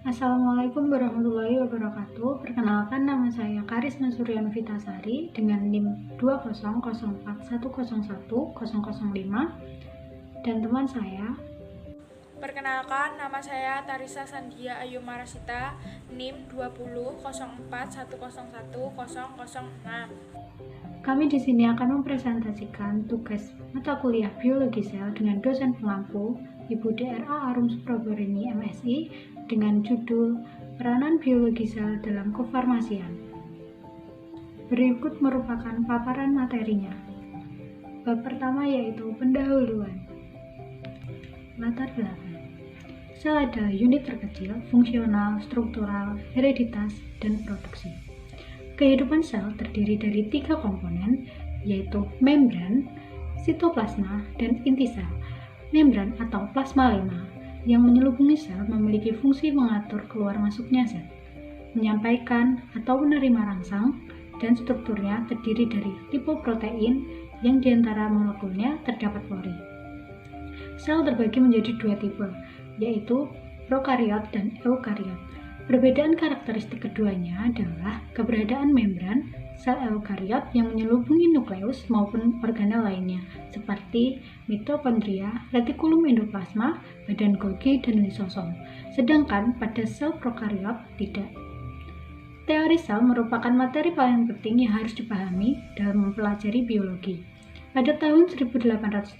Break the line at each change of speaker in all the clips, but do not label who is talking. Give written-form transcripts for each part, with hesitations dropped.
Assalamualaikum warahmatullahi wabarakatuh. Perkenalkan, nama saya Karisma Suryani Vitasari dengan NIM 20041011005 dan teman saya.
Perkenalkan, nama saya Tarisa Sandia Ayu Marasita, NIM 20041011006.
Kami di sini akan mempresentasikan tugas mata kuliah Biologi Sel dengan dosen pengampu Ibu DRA Arum Suprabarini MSI dengan judul Peranan Biologi Sel dalam Kefarmasian. Berikut merupakan paparan materinya. Bab pertama yaitu pendahuluan. Latar belakang. Sel adalah unit terkecil, fungsional, struktural, hereditas, dan produksi. Kehidupan sel terdiri dari 3 komponen, yaitu membran, sitoplasma, dan inti sel. Membran atau plasmalema yang menyelubungi sel memiliki fungsi mengatur keluar masuknya sel, menyampaikan atau menerima rangsang, dan strukturnya terdiri dari lipoprotein yang diantara molekulnya terdapat pori. Sel terbagi menjadi 2 tipe, yaitu prokariot dan eukariot. Perbedaan karakteristik keduanya adalah keberadaan membran sel eukariot yang menyelubungi nukleus maupun organel lainnya, seperti mitokondria, retikulum endoplasma, badan Golgi, dan lisosom. Sedangkan pada sel prokariot tidak. Teori sel merupakan materi paling penting yang harus dipahami dalam mempelajari biologi. Pada tahun 1838,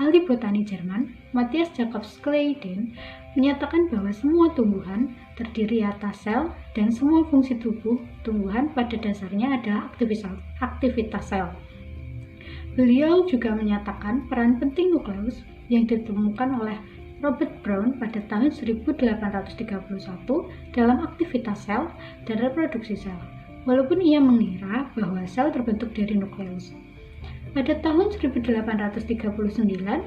ahli botani Jerman, Matthias Jakob Schleiden, menyatakan bahwa semua tumbuhan terdiri atas sel dan semua fungsi tubuh tumbuhan pada dasarnya adalah aktivitas sel. Beliau juga menyatakan peran penting nukleus yang ditemukan oleh Robert Brown pada tahun 1831 dalam aktivitas sel dan reproduksi sel, walaupun ia mengira bahwa sel terbentuk dari nukleus. Pada tahun 1839,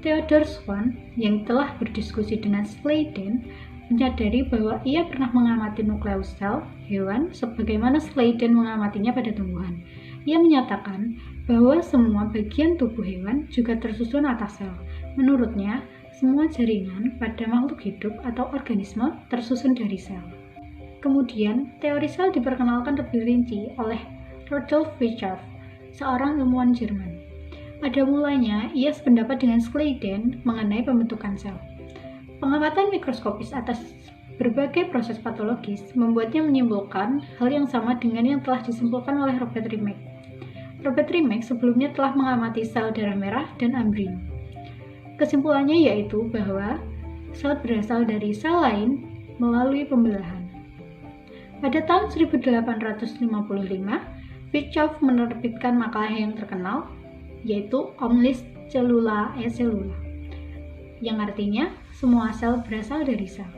Theodor Schwann yang telah berdiskusi dengan Schleiden menyadari bahwa ia pernah mengamati nukleus sel hewan sebagaimana Schleiden mengamatinya pada tumbuhan. Ia menyatakan bahwa semua bagian tubuh hewan juga tersusun atas sel. Menurutnya, semua jaringan pada makhluk hidup atau organisme tersusun dari sel. Kemudian, teori sel diperkenalkan lebih rinci oleh Rudolf Virchow, seorang ilmuwan Jerman. Pada mulanya, ia sependapat dengan Schleiden mengenai pembentukan sel. Pengamatan mikroskopis atas berbagai proses patologis membuatnya menyimpulkan hal yang sama dengan yang telah disimpulkan oleh Robert Remak. Robert Remak sebelumnya telah mengamati sel darah merah dan embrio. Kesimpulannya yaitu bahwa sel berasal dari sel lain melalui pembelahan. Pada tahun 1855, Virchow menerbitkan makalah yang terkenal, yaitu Omnis Cellula e Cellula, yang artinya semua sel berasal dari sel.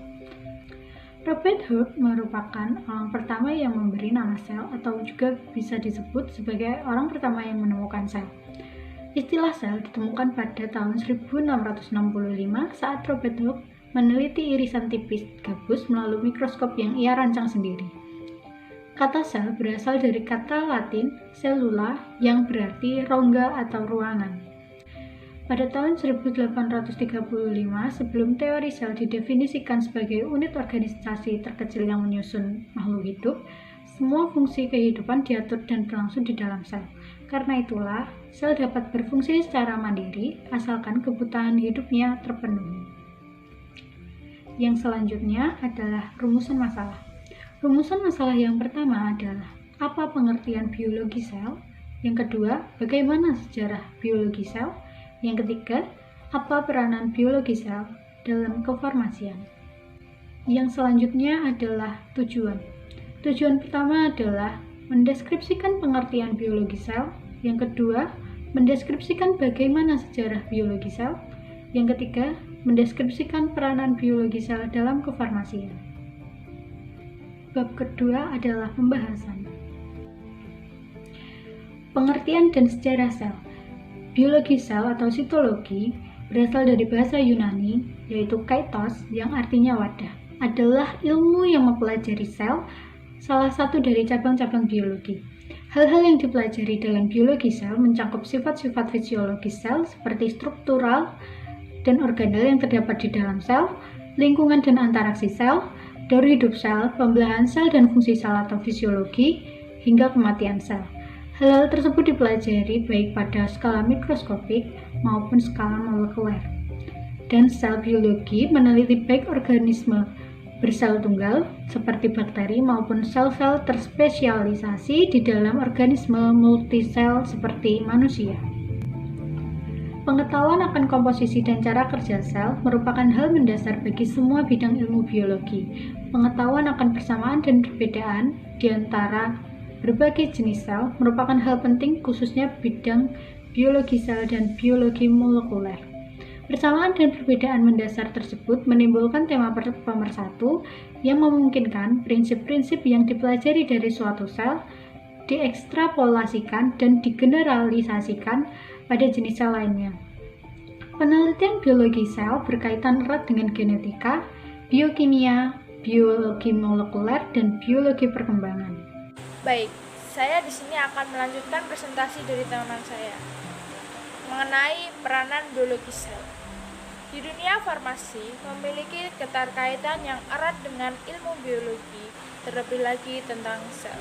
Robert Hooke merupakan orang pertama yang memberi nama sel atau juga bisa disebut sebagai orang pertama yang menemukan sel. Istilah sel ditemukan pada tahun 1665 saat Robert Hooke meneliti irisan tipis gabus melalui mikroskop yang ia rancang sendiri. Kata sel berasal dari kata Latin cellula yang berarti rongga atau ruangan. Pada tahun 1835, sebelum teori sel didefinisikan sebagai unit organisasi terkecil yang menyusun makhluk hidup, semua fungsi kehidupan diatur dan berlangsung di dalam sel. Karena itulah, sel dapat berfungsi secara mandiri asalkan kebutuhan hidupnya terpenuhi. Yang selanjutnya adalah rumusan masalah. Rumusan masalah yang pertama adalah apa pengertian biologi sel, yang kedua, bagaimana sejarah biologi sel, yang ketiga, apa peranan biologi sel dalam kefarmasian. Yang selanjutnya adalah tujuan. Tujuan pertama adalah mendeskripsikan pengertian biologi sel, yang kedua, mendeskripsikan bagaimana sejarah biologi sel, yang ketiga, mendeskripsikan peranan biologi sel dalam kefarmasian. Bab kedua adalah pembahasan. Pengertian dan sejarah sel. Biologi sel atau sitologi berasal dari bahasa Yunani, yaitu kaitos yang artinya wadah. Adalah ilmu yang mempelajari sel, salah satu dari cabang-cabang biologi. Hal-hal yang dipelajari dalam biologi sel mencakup sifat-sifat fisiologis sel seperti struktural dan organel yang terdapat di dalam sel, lingkungan dan interaksi sel, daur hidup sel, pembelahan sel dan fungsi sel atau fisiologi, hingga kematian sel. Hal-hal tersebut dipelajari baik pada skala mikroskopik maupun skala molekuler. Dan sel biologi meneliti baik organisme bersel tunggal seperti bakteri maupun sel-sel terspesialisasi di dalam organisme multisel seperti manusia. Pengetahuan akan komposisi dan cara kerja sel merupakan hal mendasar bagi semua bidang ilmu biologi. Pengetahuan akan persamaan dan perbedaan di antara berbagai jenis sel merupakan hal penting khususnya bidang biologi sel dan biologi molekuler. Persamaan dan perbedaan mendasar tersebut menimbulkan tema pemersatu yang memungkinkan prinsip-prinsip yang dipelajari dari suatu sel diekstrapolasikan dan digeneralisasikan pada jenis sel lainnya. Penelitian biologi sel berkaitan erat dengan genetika, biokimia, biologi molekuler, dan biologi perkembangan.
Baik, saya di sini akan melanjutkan presentasi dari teman saya mengenai peranan biologi sel. Di dunia farmasi memiliki keterkaitan yang erat dengan ilmu biologi, terlebih lagi tentang sel.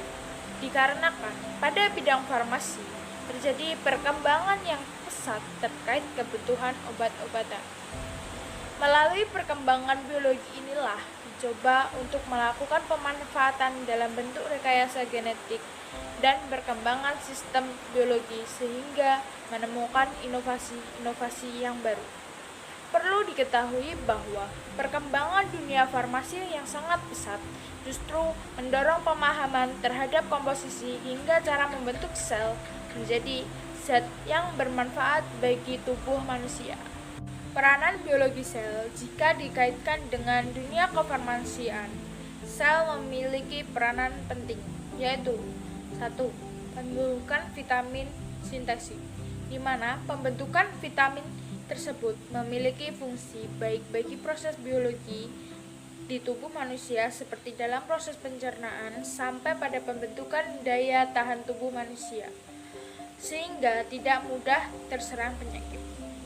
Dikarenakan pada bidang farmasi terjadi perkembangan yang pesat terkait kebutuhan obat-obatan. Melalui perkembangan biologi inilah dicoba untuk melakukan pemanfaatan dalam bentuk rekayasa genetik dan perkembangan sistem biologi sehingga menemukan inovasi-inovasi yang baru. Perlu diketahui bahwa perkembangan dunia farmasi yang sangat pesat justru mendorong pemahaman terhadap komposisi hingga cara membentuk sel menjadi zat yang bermanfaat bagi tubuh manusia. Peranan biologi sel jika dikaitkan dengan dunia kefarmasian, sel memiliki peranan penting, yaitu 1. Pembentukan vitamin sintesis, di mana pembentukan vitamin tersebut memiliki fungsi baik bagi proses biologi di tubuh manusia seperti dalam proses pencernaan sampai pada pembentukan daya tahan tubuh manusia, sehingga tidak mudah terserang penyakit.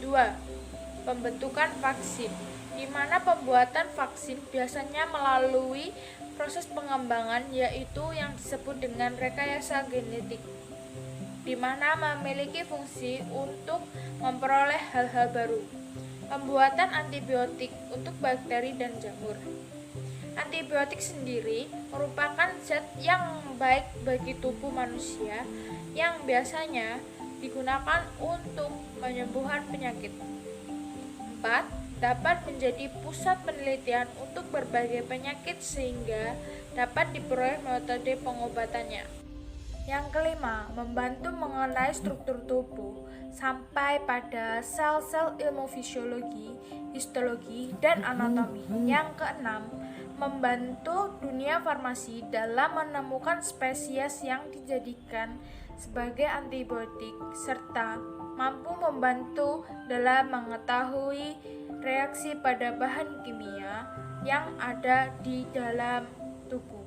2. Pembentukan vaksin, di mana pembuatan vaksin biasanya melalui proses pengembangan yaitu yang disebut dengan rekayasa genetik, di mana memiliki fungsi untuk memperoleh hal-hal baru. Pembuatan antibiotik untuk bakteri dan jamur. Antibiotik sendiri merupakan zat yang baik bagi tubuh manusia yang biasanya digunakan untuk penyembuhan penyakit. 4. Dapat menjadi pusat penelitian untuk berbagai penyakit sehingga dapat diperoleh metode pengobatannya. Yang kelima, membantu mengenai struktur tubuh sampai pada sel-sel ilmu fisiologi, histologi, dan anatomi. Yang keenam, membantu dunia farmasi dalam menemukan spesies yang dijadikan sebagai antibiotik serta mampu membantu dalam mengetahui reaksi pada bahan kimia yang ada di dalam tubuh.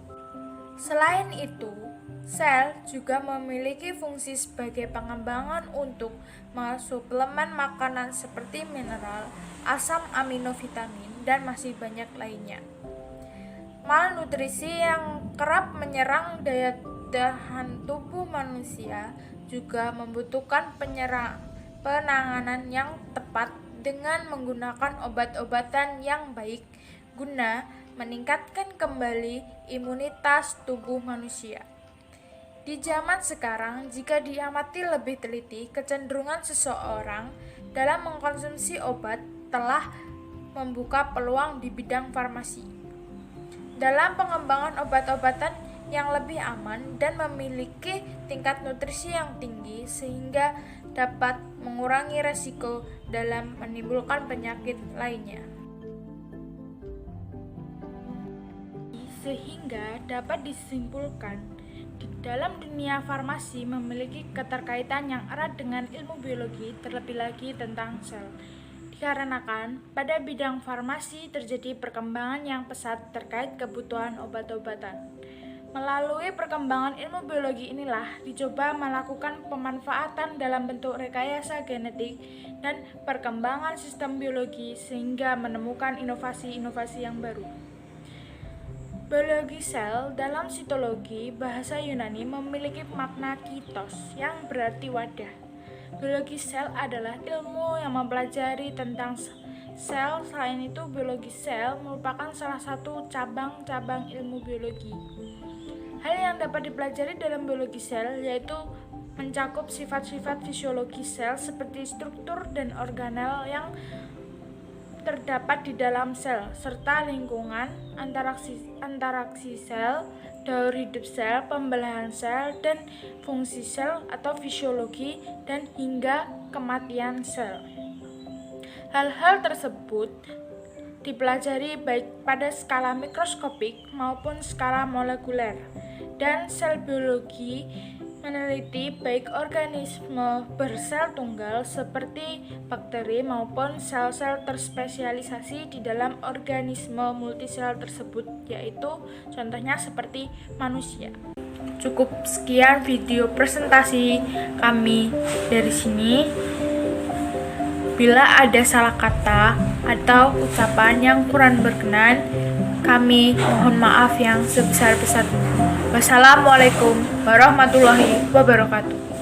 Selain itu, sel juga memiliki fungsi sebagai pengembangan untuk suplemen makanan seperti mineral, asam amino, vitamin, dan masih banyak lainnya. Malnutrisi yang kerap menyerang daya tahan tubuh manusia juga membutuhkan penanganan yang tepat dengan menggunakan obat-obatan yang baik guna meningkatkan kembali imunitas tubuh manusia. Di zaman sekarang, jika diamati lebih teliti, kecenderungan seseorang dalam mengkonsumsi obat telah membuka peluang di bidang farmasi. Dalam pengembangan obat-obatan yang lebih aman dan memiliki tingkat nutrisi yang tinggi sehingga dapat mengurangi resiko dalam menimbulkan penyakit lainnya. Sehingga dapat disimpulkan di dalam dunia farmasi memiliki keterkaitan yang erat dengan ilmu biologi, terlebih lagi tentang sel. Dikarenakan pada bidang farmasi terjadi perkembangan yang pesat terkait kebutuhan obat-obatan. Melalui perkembangan ilmu biologi inilah dicoba melakukan pemanfaatan dalam bentuk rekayasa genetik dan perkembangan sistem biologi sehingga menemukan inovasi-inovasi yang baru. Biologi sel dalam sitologi bahasa Yunani memiliki makna kitos yang berarti wadah. Biologi sel adalah ilmu yang mempelajari tentang sel. Selain itu, biologi sel merupakan salah satu cabang-cabang ilmu biologi. Hal yang dapat dipelajari dalam biologi sel yaitu mencakup sifat-sifat fisiologi sel seperti struktur dan organel yang terdapat di dalam sel, serta lingkungan, interaksi sel, daur hidup sel, pembelahan sel, dan fungsi sel atau fisiologi, dan hingga kematian sel. Hal-hal tersebut dipelajari baik pada skala mikroskopik maupun skala molekuler, dan sel biologi meneliti baik organisme bersel tunggal seperti bakteri maupun sel-sel terspesialisasi di dalam organisme multisel tersebut, yaitu contohnya seperti manusia. Cukup sekian video presentasi kami dari sini. Bila ada salah kata atau ucapan yang kurang berkenan, kami mohon maaf yang sebesar-besarnya. Wassalamualaikum warahmatullahi wabarakatuh.